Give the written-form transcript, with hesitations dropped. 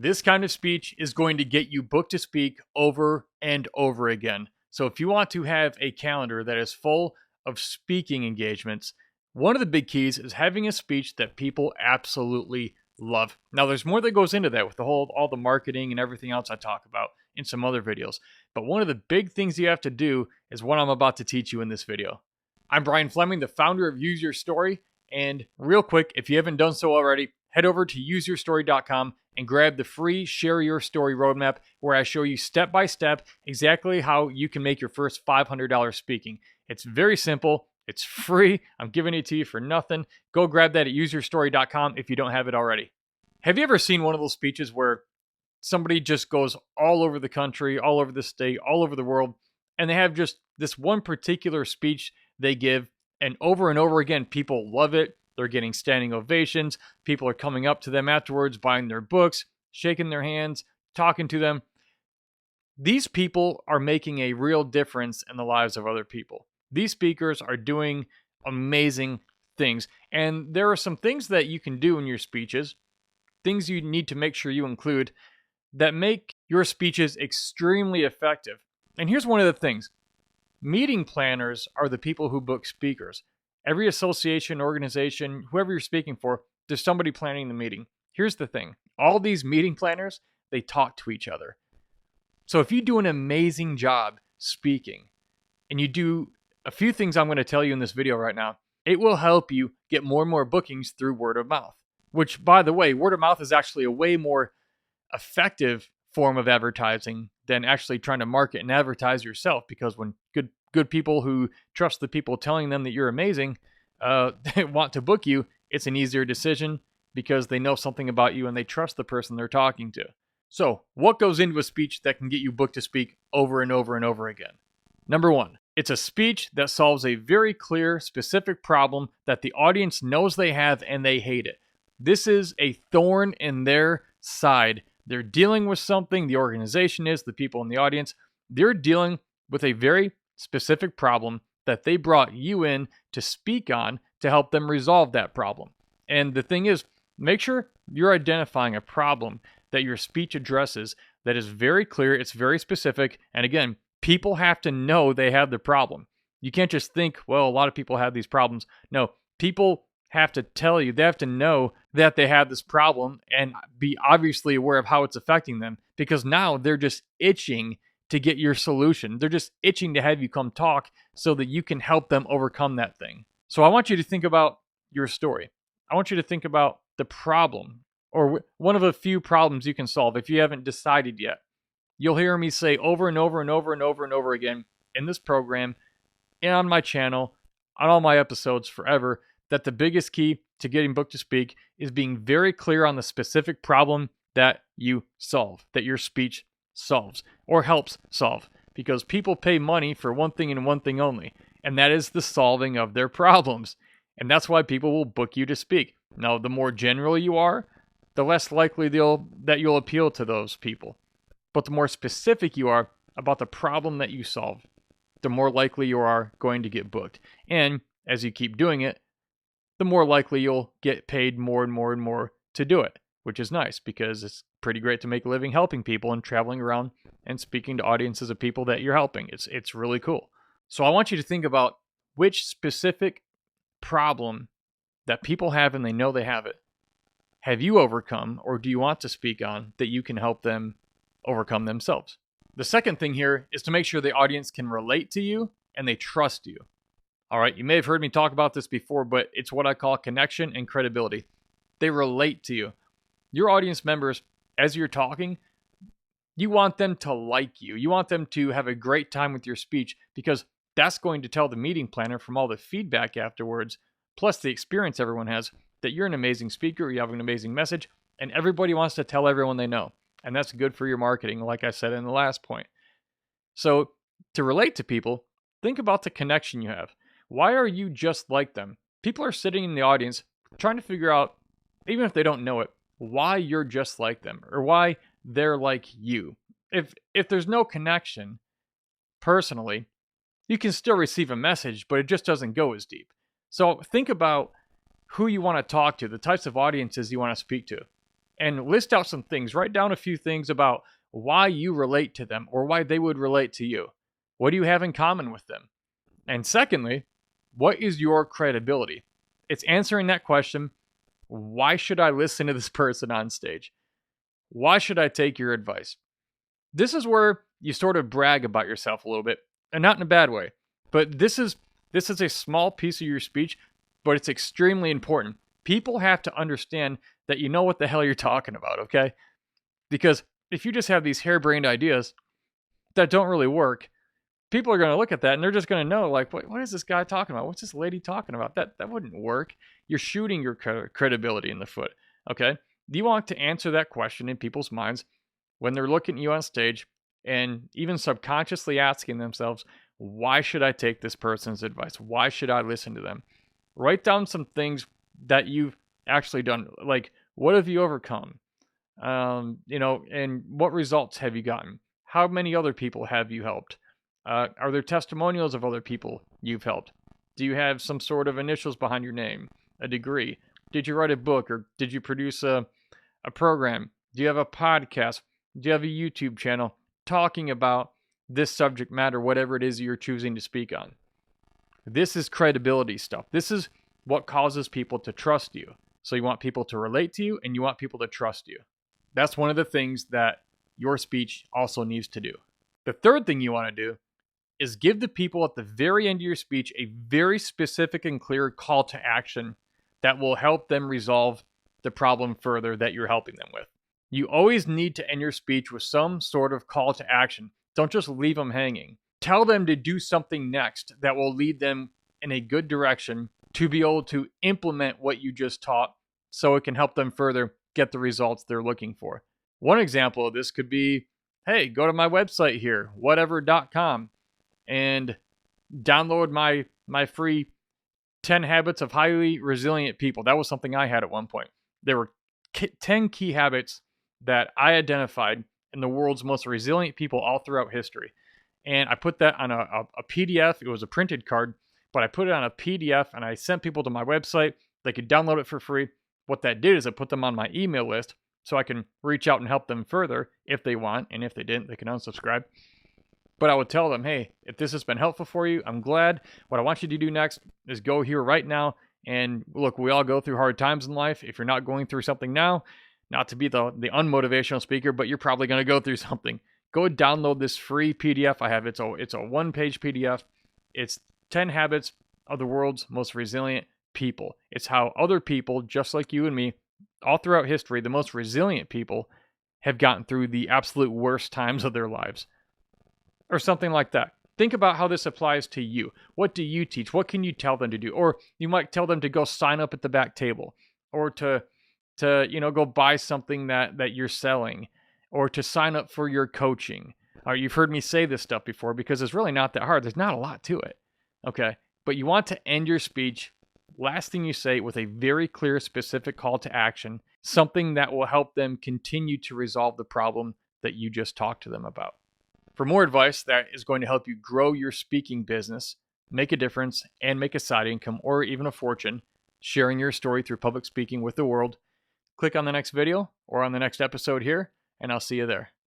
This kind of speech is going to get you booked to speak over and over again. So if you want to have a calendar that is full of speaking engagements, one of the big keys is having a speech that people absolutely love. Now, there's more that goes into that with all the marketing and everything else I talk about in some other videos. But one of the big things you have to do is what I'm about to teach you in this video. I'm Brian Fleming, the founder of Use Your Story. And real quick, if you haven't done so already, head over to UseYourStory.com and grab the free Share Your Story roadmap where I show you step by step exactly how you can make your first $500 speaking. It's very simple. It's free. I'm giving it to you for nothing. Go grab that at UseYourStory.com if you don't have it already. Have you ever seen one of those speeches where somebody just goes all over the country, all over the state, all over the world, and they have just this one particular speech they give, and over again, people love it. They're getting standing ovations. People are coming up to them afterwards, buying their books, shaking their hands, talking to them. These people are making a real difference in the lives of other people. These speakers are doing amazing things. And there are some things that you can do in your speeches, things you need to make sure you include, that make your speeches extremely effective. And here's one of the things. Meeting planners are the people who book speakers. Every association, organization, whoever you're speaking for, there's somebody planning the meeting. Here's the thing. All these meeting planners, they talk to each other. So if you do an amazing job speaking, and you do a few things I'm going to tell you in this video right now, it will help you get more and more bookings through word of mouth. Which, by the way, word of mouth is actually a way more effective form of advertising than actually trying to market and advertise yourself, because when good people who trust the people telling them that you're amazing they want to book you, it's an easier decision because they know something about you and they trust the person they're talking to. So what goes into a speech that can get you booked to speak over and over and over again? Number one, it's a speech that solves a very clear, specific problem that the audience knows they have and they hate it. This is a thorn in their side. They're dealing with something, the organization is, the people in the audience, they're dealing with a very specific problem that they brought you in to speak on to help them resolve that problem. And the thing is, make sure you're identifying a problem that your speech addresses that is very clear, it's very specific, and again, people have to know they have the problem. You can't just think, well, a lot of people have these problems. No, people have to tell you, they have to know that they have this problem and be obviously aware of how it's affecting them, because now they're just itching to get your solution. They're just itching to have you come talk so that you can help them overcome that thing. So I want you to think about your story. I want you to think about the problem, or one of a few problems you can solve if you haven't decided yet. You'll hear me say over and over and over and over and over again in this program and on my channel, on all my episodes forever, that the biggest key to getting booked to speak is being very clear on the specific problem that you solve, that your speech solves or helps solve, because people pay money for one thing and one thing only, and that is the solving of their problems. And that's why people will book you to speak. Now, the more general you are, the less likely that you'll appeal to those people. But the more specific you are about the problem that you solve, the more likely you are going to get booked. And as you keep doing it, the more likely you'll get paid more and more and more to do it, which is nice because it's pretty great to make a living helping people and traveling around and speaking to audiences of people that you're helping. It's really cool. So I want you to think about which specific problem that people have and they know they have it have you overcome, or do you want to speak on that you can help them overcome themselves. The second thing here is to make sure the audience can relate to you and they trust you. All right, you may have heard me talk about this before, but it's what I call connection and credibility. They relate to you. Your audience members, as you're talking, you want them to like you. You want them to have a great time with your speech, because that's going to tell the meeting planner from all the feedback afterwards, plus the experience everyone has, that you're an amazing speaker, you have an amazing message, and everybody wants to tell everyone they know. And that's good for your marketing, like I said in the last point. So to relate to people, think about the connection you have. Why are you just like them? People are sitting in the audience trying to figure out, even if they don't know it, why you're just like them, or why they're like you. If there's no connection, personally, you can still receive a message, but it just doesn't go as deep. So think about who you want to talk to, the types of audiences you want to speak to. and list out some things. Write down a few things about why you relate to them or why they would relate to you. What do you have in common with them? And secondly, what is your credibility? It's answering that question. Why should I listen to this person on stage? Why should I take your advice? This is where you sort of brag about yourself a little bit, and not in a bad way. But this is a small piece of your speech, but it's extremely important. People have to understand that you know what the hell you're talking about, okay? Because if you just have these harebrained ideas that don't really work, people are going to look at that and they're just going to know, like, what is this guy talking about? What's this lady talking about? That wouldn't work. You're shooting your credibility in the foot, okay? You want to answer that question in people's minds when they're looking at you on stage and even subconsciously asking themselves, why should I take this person's advice? Why should I listen to them? Write down some things that you've actually done. Like, what have you overcome? And what results have you gotten? How many other people have you helped? Are there testimonials of other people you've helped? Do you have some sort of initials behind your name? A degree? Did you write a book, or did you produce a program? Do you have a podcast? Do you have a YouTube channel talking about this subject matter, whatever it is you're choosing to speak on? This is credibility stuff. This is what causes people to trust you. So you want people to relate to you and you want people to trust you. That's one of the things that your speech also needs to do. The third thing you want to do is give the people at the very end of your speech a very specific and clear call to action that will help them resolve the problem further that you're helping them with. You always need to end your speech with some sort of call to action. Don't just leave them hanging. Tell them to do something next that will lead them in a good direction to be able to implement what you just taught so it can help them further get the results they're looking for. One example of this could be, hey, go to my website here, whatever.com, and download my free 10 habits of highly resilient people. That was something I had at one point. There were 10 key habits that I identified in the world's most resilient people all throughout history. And I put that on a PDF. It was a printed card, but I put it on a PDF and I sent people to my website. They could download it for free. What that did is it put them on my email list so I can reach out and help them further if they want. And if they didn't, they can unsubscribe. But I would tell them, hey, if this has been helpful for you, I'm glad. What I want you to do next is go here right now. And look, we all go through hard times in life. If you're not going through something now, not to be the unmotivational speaker, but you're probably going to go through something. Go download this free PDF I have. It's a one-page PDF. It's 10 habits of the world's most resilient people. It's how other people, just like you and me, all throughout history, the most resilient people have gotten through the absolute worst times of their lives. Or something like that. Think about how this applies to you. What do you teach? What can you tell them to do? Or you might tell them to go sign up at the back table, or to go buy something that you're selling, or to sign up for your coaching. You've heard me say this stuff before because it's really not that hard. There's not a lot to it. Okay? But you want to end your speech, last thing you say, with a very clear, specific call to action, something that will help them continue to resolve the problem that you just talked to them about. For more advice that is going to help you grow your speaking business, make a difference, and make a side income or even a fortune, sharing your story through public speaking with the world, click on the next video or on the next episode here, and I'll see you there.